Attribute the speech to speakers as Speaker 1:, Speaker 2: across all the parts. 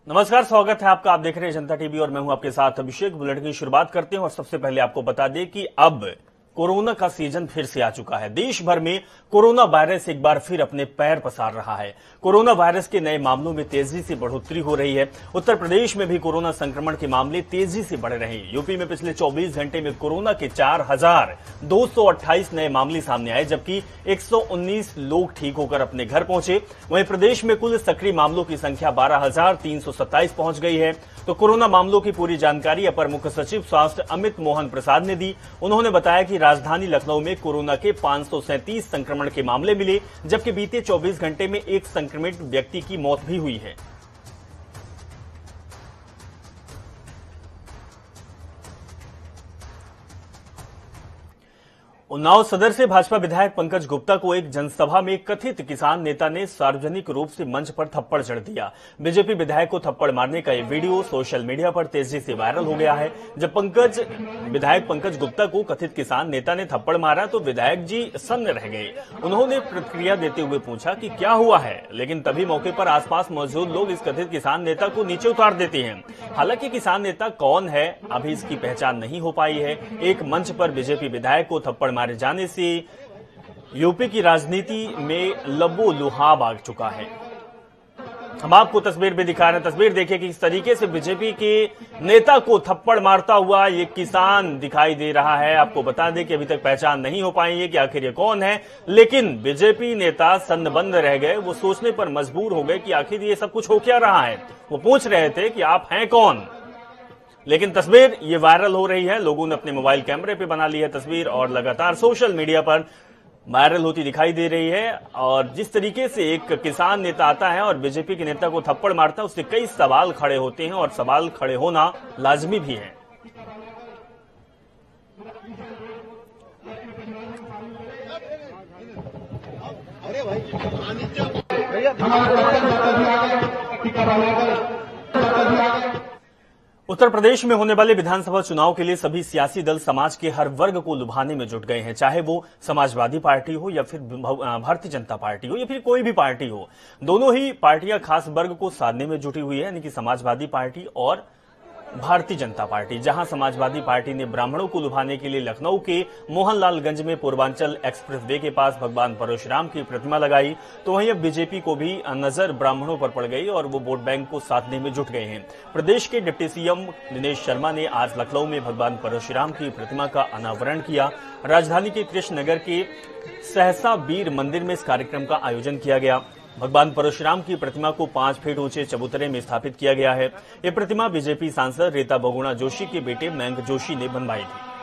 Speaker 1: नमस्कार, स्वागत है आपका। आप देख रहे हैं जनता टीवी और मैं हूं आपके साथ अभिषेक। बुलेटिन की शुरुआत करते हैं और सबसे पहले आपको बता दें कि अब कोरोना का सीजन फिर से आ चुका है। देश भर में कोरोना वायरस एक बार फिर अपने पैर पसार रहा है। कोरोना वायरस के नए मामलों में तेजी से बढ़ोतरी हो रही है। उत्तर प्रदेश में भी कोरोना संक्रमण के मामले तेजी से बढ़ रहे हैं। यूपी में पिछले 24 घंटे में कोरोना के 4,228 नए मामले सामने आए, जबकि 119 लोग ठीक होकर अपने घर पहुंचे। वहीं प्रदेश में कुल सक्रिय मामलों की संख्या 12,327 पहुंच गई है। तो कोरोना मामलों की पूरी जानकारी अपर मुख्य सचिव स्वास्थ्य अमित मोहन प्रसाद ने दी। उन्होंने बताया कि राजधानी लखनऊ में कोरोना के 537 संक्रमण के मामले मिले, जबकि बीते 24 घंटे में एक संक्रमित व्यक्ति की मौत भी हुई है। उन्नाव सदर से भाजपा विधायक पंकज गुप्ता को एक जनसभा में कथित किसान नेता ने सार्वजनिक रूप से मंच पर थप्पड़ जड़ दिया। बीजेपी विधायक को थप्पड़ मारने का यह वीडियो सोशल मीडिया पर तेजी से वायरल हो गया है। जब विधायक पंकज गुप्ता को कथित किसान नेता ने थप्पड़ मारा तो विधायक जी सन्न रह गए। उन्होंने प्रतिक्रिया देते हुए पूछा कि क्या हुआ है, लेकिन तभी मौके पर आसपास मौजूद लोग इस कथित किसान नेता को नीचे उतार देते हैं। हालांकि किसान नेता कौन है अभी इसकी पहचान नहीं हो पाई है। एक मंच पर बीजेपी विधायक को थप्पड़ मारे जाने से यूपी की राजनीति में लबो लुहाब आ चुका है। हम आपको तस्वीर भी दिखा रहे हैं। तस्वीर देखिए कि इस तरीके से बीजेपी के नेता को थप्पड़ मारता हुआ ये किसान दिखाई दे रहा है। आपको बता दें कि अभी तक पहचान नहीं हो पाई है कि आखिर ये कौन है, लेकिन बीजेपी नेता सन्नबंद रह गए। वो सोचने पर मजबूर हो गए कि आखिर ये सब कुछ हो क्या रहा है। वो पूछ रहे थे कि आप हैं कौन, लेकिन तस्वीर ये वायरल हो रही है। लोगों ने अपने मोबाइल कैमरे पे बना ली है तस्वीर और लगातार सोशल मीडिया पर वायरल होती दिखाई दे रही है। और जिस तरीके से एक किसान नेता आता है और बीजेपी के नेता को थप्पड़ मारता है, उससे कई सवाल खड़े होते हैं और सवाल खड़े होना लाजमी भी है। अरे भाई, उत्तर प्रदेश में होने वाले विधानसभा चुनाव के लिए सभी सियासी दल समाज के हर वर्ग को लुभाने में जुट गए हैं, चाहे वो समाजवादी पार्टी हो या फिर भारतीय जनता पार्टी हो या फिर कोई भी पार्टी हो। दोनों ही पार्टियां खास वर्ग को साधने में जुटी हुई है, यानी कि समाजवादी पार्टी और भारतीय जनता पार्टी। जहां समाजवादी पार्टी ने ब्राह्मणों को लुभाने के लिए लखनऊ के मोहनलालगंज में पूर्वांचल एक्सप्रेस वे के पास भगवान परशुराम की प्रतिमा लगाई, तो वहीं अब बीजेपी को भी नजर ब्राह्मणों पर पड़ गई और वो वोट बैंक को साधने में जुट गए हैं। प्रदेश के डिप्टी सीएम दिनेश शर्मा ने आज लखनऊ में भगवान परशुराम की प्रतिमा का अनावरण किया। राजधानी के कृष्ण नगर के सहसा वीर मंदिर में इस कार्यक्रम का आयोजन किया गया। भगवान परशुराम की प्रतिमा को 5 फीट ऊंचे चबूतरे में स्थापित किया गया है। यह प्रतिमा बीजेपी सांसद रीता बहुगुणा जोशी के बेटे मयंक जोशी ने बनवाई थी।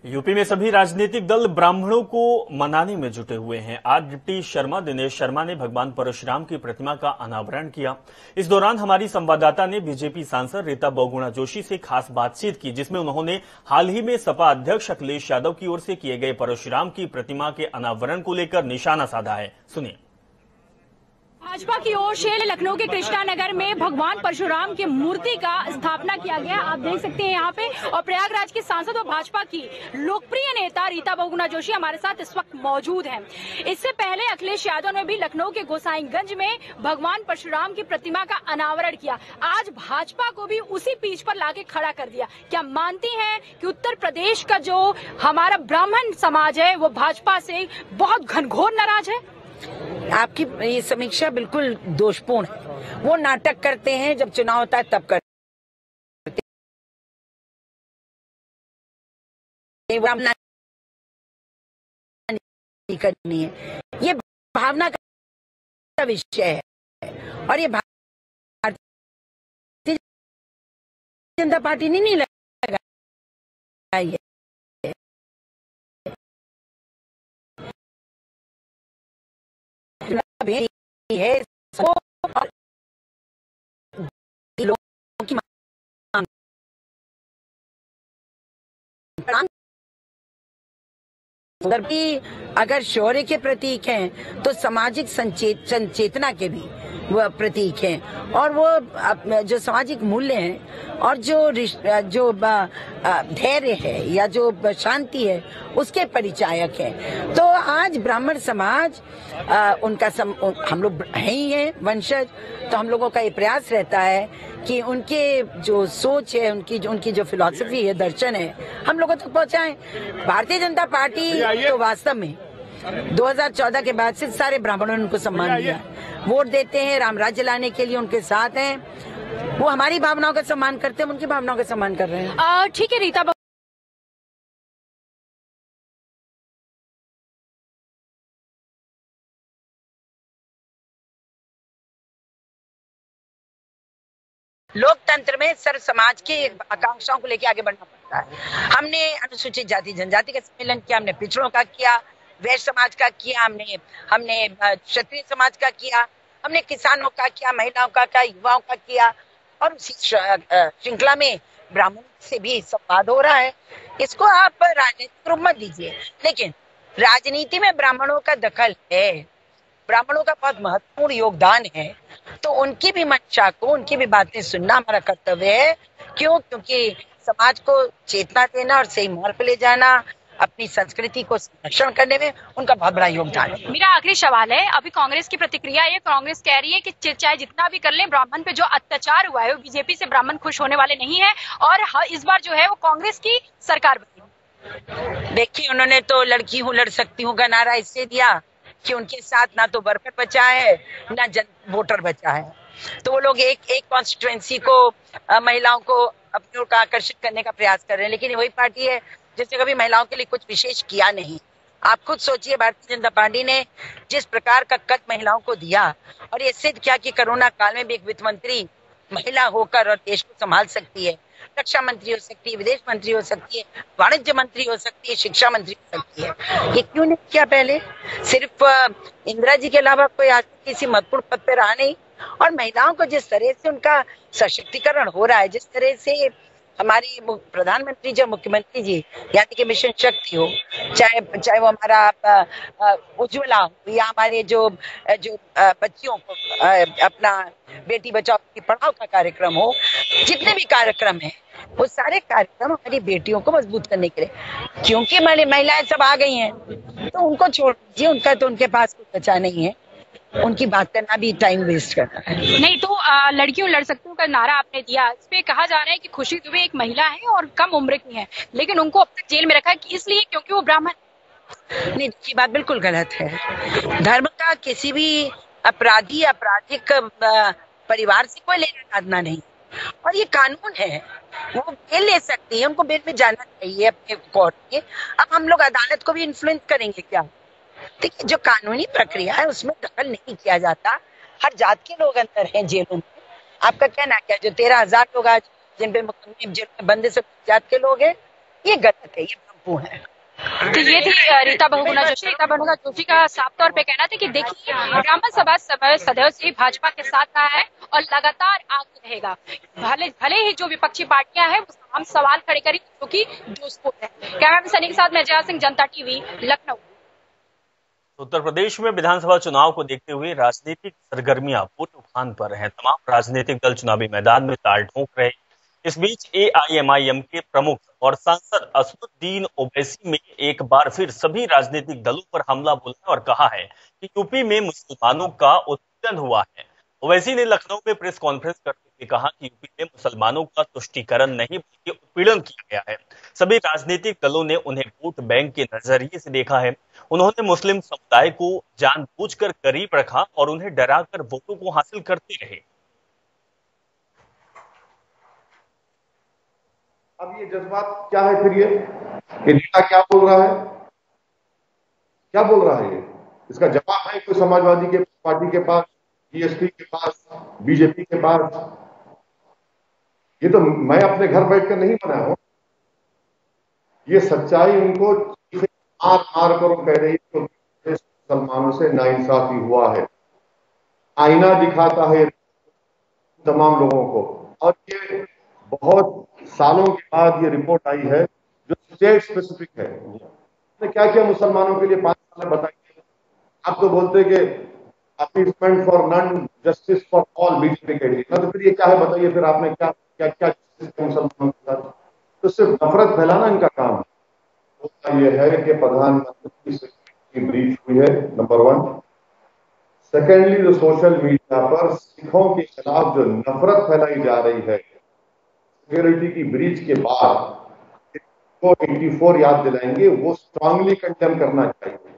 Speaker 1: यूपी में सभी राजनीतिक दल ब्राह्मणों को मनाने में जुटे हुए हैं। आज डिप्टी शर्मा दिनेश शर्मा ने भगवान परशुराम की प्रतिमा का अनावरण किया। इस दौरान हमारी संवाददाता ने बीजेपी सांसद रीता बहुगुणा जोशी से खास बातचीत की, जिसमें उन्होंने हाल ही में सपा अध्यक्ष अखिलेश यादव की ओर से किए गए परशुराम की प्रतिमा के अनावरण को लेकर निशाना साधा है। सुनिए।
Speaker 2: भाजपा की ओर से लखनऊ के कृष्णा नगर में भगवान परशुराम की मूर्ति का स्थापना किया गया, आप देख सकते हैं यहाँ पे। और प्रयागराज के सांसद और भाजपा की लोकप्रिय नेता रीता बहुगुणा जोशी हमारे साथ इस वक्त मौजूद हैं। इससे पहले अखिलेश यादव ने भी लखनऊ के गोसाईगंज में भगवान परशुराम की प्रतिमा का अनावरण किया। आज भाजपा को भी उसी पीठ पर लाके खड़ा कर दिया। क्या मानती हैं कि उत्तर प्रदेश का जो हमारा ब्राह्मण समाज है वो भाजपा से बहुत घनघोर नाराज है?
Speaker 3: आपकी ये समीक्षा बिल्कुल दोषपूर्ण है। वो नाटक करते हैं, जब चुनाव होता है तब करते हैं। करनी है, ये भावना का विषय है और ये भारतीय जनता पार्टी ने नहीं लगाई है। है लोगों की मांग सुंदर भी अगर शौर्य के प्रतीक हैं तो सामाजिक संचेतना के भी वह प्रतीक हैं, और वो जो सामाजिक मूल्य हैं और जो धैर्य है या जो शांति है उसके परिचायक है। तो आज ब्राह्मण समाज हम लोग हैं ही हैं वंशज, तो हम लोगों का ये प्रयास रहता है कि उनके जो सोच है, उनकी जो फिलॉसफी है, दर्शन है, हम लोगों तक पहुंचाएं। भारतीय जनता पार्टी तो वास्तव में 2014 के बाद से सारे ब्राह्मणों ने उनको सम्मान दिया, वोट देते हैं, राम राज्य लाने के लिए उनके साथ हैं। वो हमारी भावनाओं का सम्मान करते हैं, उनकी भावनाओं का सम्मान कर रहे हैं।
Speaker 2: ठीक है रीता,
Speaker 3: लोकतंत्र में सर्व समाज के आकांक्षाओं को लेकर आगे बढ़ना पड़ता है। हमने अनुसूचित जाति जनजाति का सम्मेलन किया, हमने पिछड़ों का किया, वैश्य समाज का किया, हमने क्षत्रिय समाज का किया, हमने किसानों का किया, महिलाओं का युवाओं का किया, और उसी श्रृंखला में ब्राह्मणों से भी संवाद हो रहा है। इसको आप राजनीतिक रूप मत दीजिए, लेकिन राजनीति में ब्राह्मणों का दखल है, ब्राह्मणों का बहुत महत्वपूर्ण योगदान है, तो उनकी भी मंशा को, उनकी भी बातें सुनना हमारा कर्तव्य है। क्योंकि समाज को चेतना देना और सही मार्ग पे ले जाना, अपनी संस्कृति को संरक्षण करने में उनका बहुत बड़ा योगदान है।
Speaker 2: मेरा आखिरी सवाल है, अभी कांग्रेस की प्रतिक्रिया है, कांग्रेस कह रही है कि चाहे जितना भी कर ले, ब्राह्मण पे जो अत्याचार हुआ है वो बीजेपी से ब्राह्मण खुश होने वाले नहीं है, और इस बार जो है वो कांग्रेस की सरकार बनेगी।
Speaker 3: देखिए, उन्होंने तो लड़की हूँ लड़ सकती हूँ का नारा इससे दिया कि उनके साथ ना तो वर्कर बचा है ना वोटर बचा है, तो वो लोग एक कॉन्स्टिट्यूएंसी को, महिलाओं को अपनी ओर आकर्षित करने का प्रयास कर रहे हैं, लेकिन वही पार्टी है जिसने कभी महिलाओं के लिए कुछ विशेष किया नहीं। आप खुद सोचिए, भारतीय जनता पार्टी ने जिस प्रकार का कद महिलाओं को दिया और ये सिद्ध किया कि कोरोना काल में भी एक वित्त मंत्री महिला होकर और देश को संभाल सकती है, रक्षा मंत्री हो सकती है, विदेश मंत्री हो सकती है, वाणिज्य मंत्री हो सकती है, शिक्षा मंत्री हो सकती है। ये क्यों नहीं किया पहले? सिर्फ इंदिरा जी के अलावा कोई आज किसी महत्वपूर्ण पद पे रहा नहीं। और महिलाओं को जिस तरह से उनका सशक्तिकरण हो रहा है, जिस तरह से हमारी प्रधानमंत्री जी, मुख्यमंत्री जी, यानी कि मिशन शक्ति हो, चाहे वो हमारा उज्ज्वला हो, या हमारे जो बच्चियों को अपना बेटी बचाओ बेटी पढ़ाओ का कार्यक्रम हो, जितने भी कार्यक्रम है वो सारे कार्यक्रम हमारी बेटियों को मजबूत करने के लिए। क्योंकि महिलाएं सब आ गई हैं, तो उनको छोड़ दीजिए, उनका तो उनके पास कुछ बचा नहीं है, उनकी बात करना भी टाइम वेस्ट करना है।
Speaker 2: नहीं तो लड़कियों लड़ सकती हूँ का नारा आपने दिया, इस पे कहा जा रहा है कि खुशी दुबे एक महिला है और कम उम्र की है, लेकिन उनको अब तक जेल में रखा है इसलिए क्योंकि वो ब्राह्मण।
Speaker 3: नहीं, ये बात बिल्कुल गलत है। धर्म का किसी भी आपराधिक परिवार से कोई लेना देना नहीं, और ये कानून है, वो बेल ले सकती है, उनको बेल में जाना चाहिए अपने कोर्ट के। अब हम लोग अदालत को भी इन्फ्लुएंस करेंगे क्या? देखिए, जो कानूनी प्रक्रिया है उसमें दखल नहीं किया जाता। हर जात के लोग अंदर हैं जेलों में। आपका कहना क्या? जो 13,000 लोग आज जिन पे मुकदमे जेल में बंद सब जात के लोग हैं, ये गलत है, ये भ्रम है।
Speaker 2: तो ये थी रीता बहुगुणा जोशी। रीता बहुगुणा जोशी का साफ तौर पे कहना था कि देखिए, ब्राह्मण समाज सदैव से भाजपा के साथ रहा है और लगातार आगे रहेगा, भले ही जो विपक्षी पार्टियां हैं वो हम सवाल खड़े करें जो कि जोशपूर्ण है। कैमरा सनी के साथ मैं जया सिंह, जनता टीवी, लखनऊ।
Speaker 1: उत्तर प्रदेश में विधानसभा चुनाव को देखते हुए राजनीतिक सरगर्मियां पूर्ण उफान पर हैं। तमाम राजनीतिक दल चुनावी मैदान में ताल ठोक रहे। इस बीच एआईएमआईएम के प्रमुख और सांसद असदुद्दीन ओवैसी में एक बार फिर सभी राजनीतिक दलों पर हमला बोला और कहा है कि यूपी में मुसलमानों का उत्पीड़न हुआ है। ओवैसी ने लखनऊ में प्रेस कॉन्फ्रेंस करते हुए कहा कि यूपी में मुसलमानों का तुष्टीकरण नहीं बल्कि उत्पीड़न किया गया है। सभी राजनीतिक दलों ने उन्हें वोट बैंक के नजरिए से देखा है। उन्होंने मुस्लिम समुदाय को जानबूझकर करीब रखा और उन्हें डराकर वोटों को हासिल करते रहे।
Speaker 4: अब ये जज्बात क्या है? फिर ये नेता क्या बोल रहा है? क्या बोल रहा है ये? इसका जवाब है कोई समाजवादी के पार्टी के पास, बीएसपी के पास, बीजेपी के पास? ये तो मैं अपने घर बैठकर नहीं बनाया हूं, ये सच्चाई उनको मार कर कह रही है। मुसलमानों से नाइंसाफी हुआ है, आईना दिखाता है तमाम लोगों को। और ये बहुत सालों के बाद ये रिपोर्ट आई है जो स्टेट स्पेसिफिक है। आपने क्या किया मुसलमानों के लिए 5 साल में बताइए। आप तो बोलते कि appeasement for none, justice for all BJP के लिए, तो फिर ये क्या है बताइए, फिर आपने क्या क्या क्या जस्टिस किया मुसलमानों के साथ? तो सिर्फ नफरत फैलाना इनका काम है। तो ये है कि प्रधानमंत्री से की ब्रीच हुई है, नंबर 1। सेकेंडली, जो सोशल मीडिया पर सिखों के खिलाफ जो नफरत फैलाई जा रही है सिक्योरिटी की ब्रीच के बाद, वो 84 याद दिलाएंगे, वो स्ट्रांगली कंडेम करना चाहिए।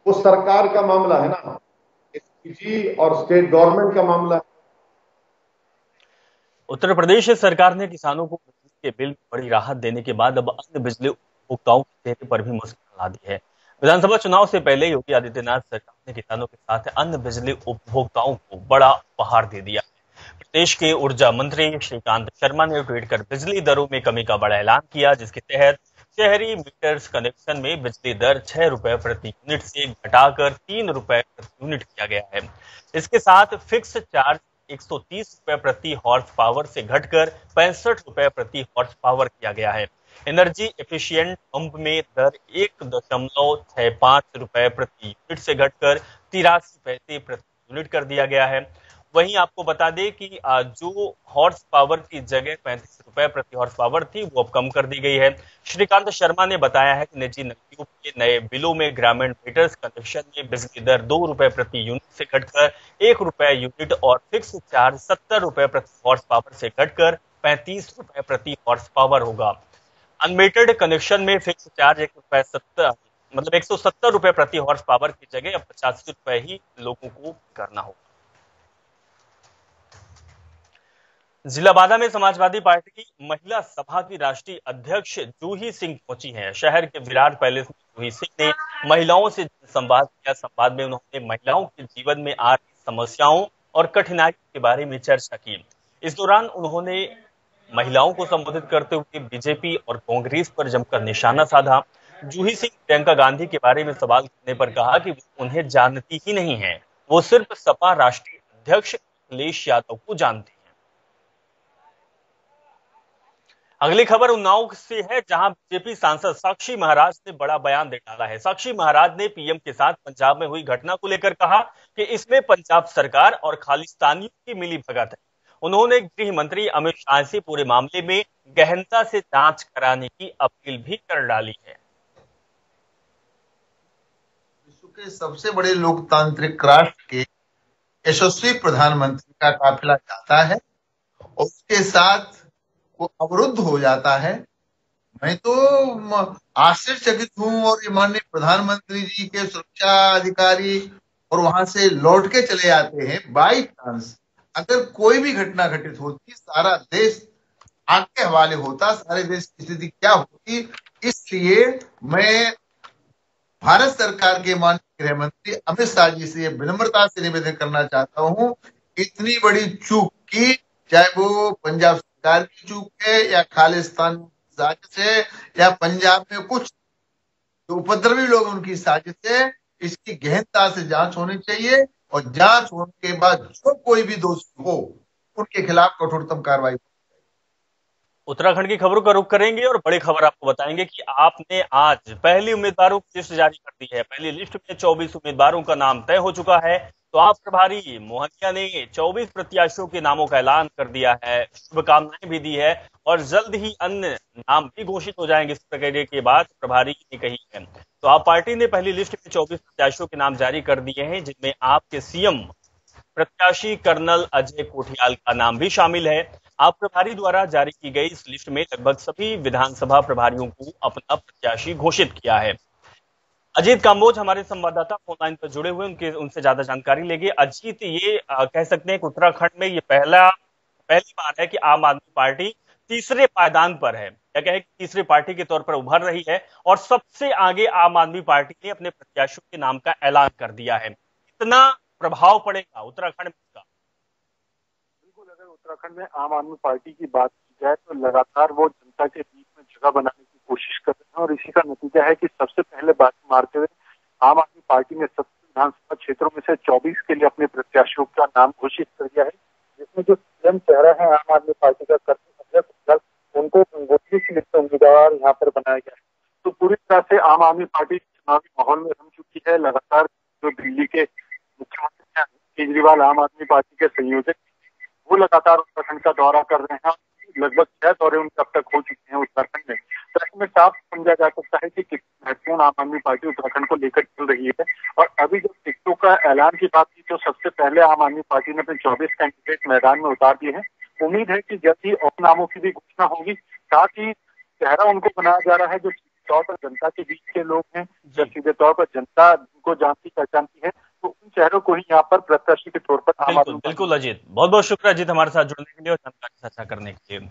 Speaker 4: वो सरकार का मामला है ना, एसपीजी और स्टेट गवर्नमेंट का मामला है।
Speaker 1: उत्तर प्रदेश सरकार ने किसानों को बिजली के बिल में बड़ी राहत देने के बाद अब अन्य बिजली उपभोक्ताओं के चेहरे पर भी मुस्कान ला दी है। विधानसभा चुनाव से पहले योगी आदित्यनाथ सरकार ने किसानों के साथ अन्य बिजली उपभोक्ताओं को बड़ा उपहार दे दिया है। प्रदेश के ऊर्जा मंत्री श्रीकांत शर्मा ने ट्वीट कर बिजली दरों में कमी का बड़ा ऐलान किया, जिसके तहत शहरी मीटर्स कनेक्शन में बिजली दर 6 रुपए प्रति यूनिट से घटाकर 3 रुपए प्रति यूनिट किया गया है। इसके साथ फिक्स चार्ज 130 रुपए प्रति हॉर्स पावर से घटकर 65 रुपए प्रति हॉर्स पावर किया गया है। एनर्जी एफिशिएंट पंप में दर 1.65 रुपए प्रति यूनिट से घटकर 83 पैसे प्रति यूनिट कर दिया गया है। वहीं आपको बता दें कि जो हॉर्स पावर की जगह 35 रुपए प्रति हॉर्स पावर थी, वो अब कम कर दी गई है। श्रीकांत शर्मा ने बताया है कि निजी नलकूप के नए बिलों में ग्रामीण मीटर्स कनेक्शन में बिजली दर 2 रुपए प्रति यूनिट से घटकर 1 रुपए यूनिट और फिक्स चार्ज 70 रुपए प्रति हॉर्स पावर से घटकर 35 रुपए प्रति हॉर्स पावर होगा। अनमीटर्ड कनेक्शन में फिक्स चार्ज 170 रुपए प्रति हॉर्स पावर की जगह अब 85 रुपए ही लोगों को करना होगा। जिला बादा में समाजवादी पार्टी की महिला सभा की राष्ट्रीय अध्यक्ष जूही सिंह पहुंची हैं। शहर के विराट पैलेस में जूही सिंह ने महिलाओं से संवाद किया। संवाद में उन्होंने महिलाओं के जीवन में आ रही समस्याओं और कठिनाइयों के बारे में चर्चा की। इस दौरान उन्होंने महिलाओं को संबोधित करते हुए बीजेपी और कांग्रेस पर जमकर निशाना साधा। जूही सिंह प्रियंका गांधी के बारे में सवाल करने पर कहा कि वो उन्हें जानती ही नहीं है, वो सिर्फ सपा राष्ट्रीय अध्यक्ष अखिलेश यादव को जानती है। अगली खबर उन्नाव से है, जहां बीजेपी सांसद साक्षी महाराज ने बड़ा बयान दे डाला है। साक्षी महाराज ने पीएम के साथ पंजाब में हुई घटना को लेकर कहा कि इसमें पंजाब सरकार और खालिस्तानियों की मिलीभगत है। उन्होंने गृह मंत्री अमित शाह से पूरे मामले में गहनता से जांच कराने की अपील भी कर डाली है।
Speaker 5: विश्व के सबसे बड़े लोकतांत्रिक राष्ट्र के यशस्वी प्रधानमंत्री का काफिला जाता है और उसके साथ वो अवरुद्ध हो जाता है। मैं तो आश्चर्यचकित हूं। और ये माननीय प्रधानमंत्री जी के सुरक्षा अधिकारी और वहां से लौट के चले आते हैं। बाई चांस अगर कोई भी घटना घटित होती, सारा देश आग के हवाले होता, सारे देश की स्थिति क्या होती। इसलिए मैं भारत सरकार के माननीय गृह मंत्री अमित शाह जी से विनम्रता से निवेदन करना चाहता हूं, इतनी बड़ी चूक की, चाहे वो पंजाब सरकार की चूक है या खालिस्तान साजिश है या पंजाब में कुछ जो उपद्रवी लोग उनकी साजिश है, इसकी गहनता से जांच होनी चाहिए और जांच होने के बाद जो कोई भी दोषी हो उनके खिलाफ कठोरतम कार्रवाई।
Speaker 1: उत्तराखंड की खबरों का रुख करेंगे और बड़ी खबर आपको बताएंगे कि आपने आज पहली उम्मीदवारों की लिस्ट जारी कर दी है। पहली लिस्ट में 24 उम्मीदवारों का नाम तय हो चुका है। तो आप प्रभारी मोहनिया ने 24 प्रत्याशियों के नामों का ऐलान कर दिया है, शुभकामनाएं भी दी है और जल्द ही अन्य नाम भी घोषित हो जाएंगे। इस प्रक्रिया के बाद प्रभारी ने कही है। तो आप पार्टी ने पहली लिस्ट में 24 प्रत्याशियों के नाम जारी कर दिए हैं, जिनमें आपके सीएम प्रत्याशी कर्नल अजय कोठियाल का नाम भी शामिल है। आप प्रभारी द्वारा जारी की गई इस लिस्ट में लगभग सभी विधानसभा प्रभारियों को अपना प्रत्याशी घोषित किया है। अजीत काम्बोज हमारे संवाददाता फोन लाइन पर जुड़े हुए, उनसे ज्यादा जानकारी लेंगे। अजीत, ये कह सकते हैं कि उत्तराखंड में ये पहली बार है कि आम आदमी पार्टी तीसरे पायदान पर है, या कहे कि तीसरी पार्टी के तौर पर उभर रही है और सबसे आगे आम आदमी पार्टी ने अपने प्रत्याशियों के नाम का ऐलान कर दिया है। कितना प्रभाव पड़ेगा उत्तराखंड में इसका?
Speaker 6: बिल्कुल, अगर उत्तराखंड में आम आदमी पार्टी की बात की जाए तो लगातार वो जनता के बीच में जगह बनाने की कोशिश कर रहे हैं और इसी का नतीजा है कि सबसे पहले बात मारते हुए आम आदमी पार्टी ने 70 विधानसभा क्षेत्रों में से 24 के लिए अपने प्रत्याशियों का नाम घोषित कर दिया है, जिसमें जो सीएम चेहरा है आम आदमी पार्टी का कर्नल अजय कोठियाल, उनको 29 लिस्ट उम्मीदवार यहाँ पर बनाया गया है। तो पूरी तरह से आम आदमी पार्टी चुनावी माहौल में रम चुकी है। लगातार जो दिल्ली के मुख्यमंत्री हैं केजरीवाल आम आदमी पार्टी के संयोजक, वो लगातार उत्तराखंड का दौरा कर रहे हैं। लगभग 6 दौरे उनके अब तक हो चुके हैं उत्तराखंड में। तो ऐसे में साफ समझा जा सकता है कि कितनी महत्वपूर्ण आम आदमी पार्टी उत्तराखंड को लेकर चल रही है। और अभी जब टिकटों का ऐलान की बात की तो सबसे पहले आम आदमी पार्टी ने अपने 24 कैंडिडेट मैदान में उतार दिए हैं। उम्मीद है कि जल्द ही और नामों की भी घोषणा होगी। साथ ही चेहरा उनको बनाया जा रहा है जो सीधे तौर पर जनता के बीच के लोग हैं, जो सीधे तौर पर जनता जिनको जानती पहचानती है, तो उन चेहरों को ही यहाँ पर प्रत्याशी के तौर पर आम आदमी।
Speaker 1: बिल्कुल अजीत, बहुत बहुत शुक्रिया अजीत हमारे साथ जुड़ने के लिए और जानकारी साझा करने के लिए।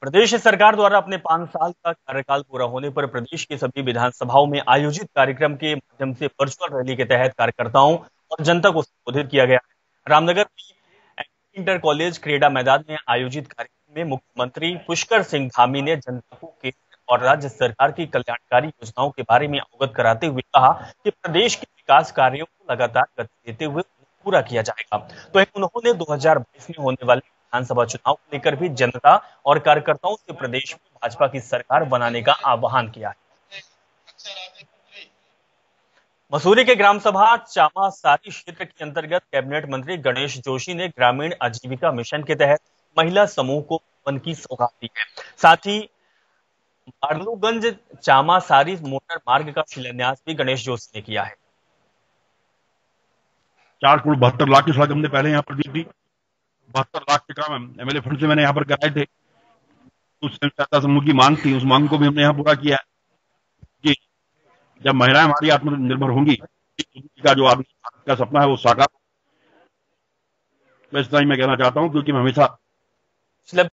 Speaker 1: प्रदेश सरकार द्वारा अपने 5 साल का कार्यकाल पूरा होने पर प्रदेश की सभी विधानसभाओं में आयोजित कार्यक्रम के माध्यम से वर्चुअल रैली के तहत कार्यकर्ताओं और जनता को संबोधित किया गया। रामनगर में इंटर कॉलेज क्रीडा मैदान में आयोजित कार्यक्रम में मुख्यमंत्री पुष्कर सिंह धामी ने जनता को केंद्र और राज्य सरकार की कल्याणकारी योजनाओं के बारे में अवगत कराते हुए कहा कि प्रदेश के विकास कार्यों को लगातार गति देते हुए पूरा किया जाएगा। तो उन्होंने 2022 में होने वाले विधानसभा चुनाव को लेकर भी जनता और कार्यकर्ताओं से प्रदेश में भाजपा की सरकार बनाने का आह्वान किया है। मसूरी के ग्राम सभा चामासारी क्षेत्र के अंतर्गत कैबिनेट मंत्री गणेश जोशी ने ग्रामीण आजीविका मिशन के तहत महिला समूह को भवन की सौगात दी है। साथ ही बारलूगंज चामासारी मोटर मार्ग का शिलान्यास भी गणेश जोशी ने किया है।
Speaker 7: 4 करोड़ 72 लाख की सड़क हमने पहले यहाँ पर दी थी। 72 लाख के काम एमएलए फंड से मैंने यहाँ पर कराए थे। उस समूह की मांग थी, उस मांग को भी हमने यहाँ पूरा किया कि जब महिलाएं हमारी आत्मनिर्भर होंगी का जो आदमी का सपना है वो साकार। मैं इस तरह ही मैं कहना चाहता हूँ क्योंकि मैं हमेशा